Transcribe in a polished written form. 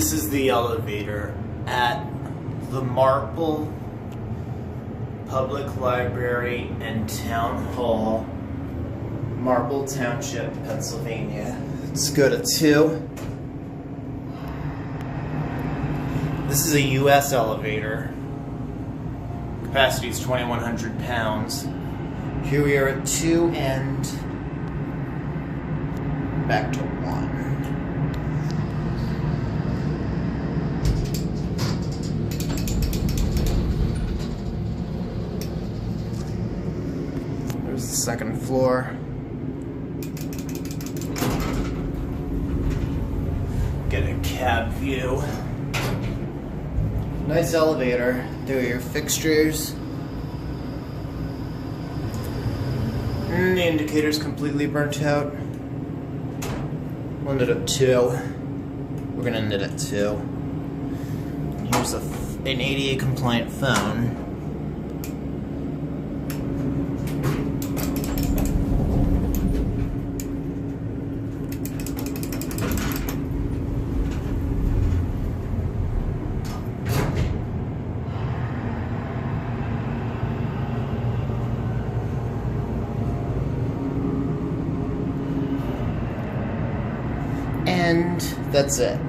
This is the elevator at the Marple Public Library and Town Hall, Marple Township, Pennsylvania. Let's go to 2. This is a US elevator. Capacity is 2,100 pounds. Here we are at 2 and back to 1. There's the second floor. Get a cab view. Nice elevator. There are your fixtures. And the indicator's completely burnt out. We'll knit at 2. We're gonna knit at 2. Here's an ADA compliant phone. And that's it.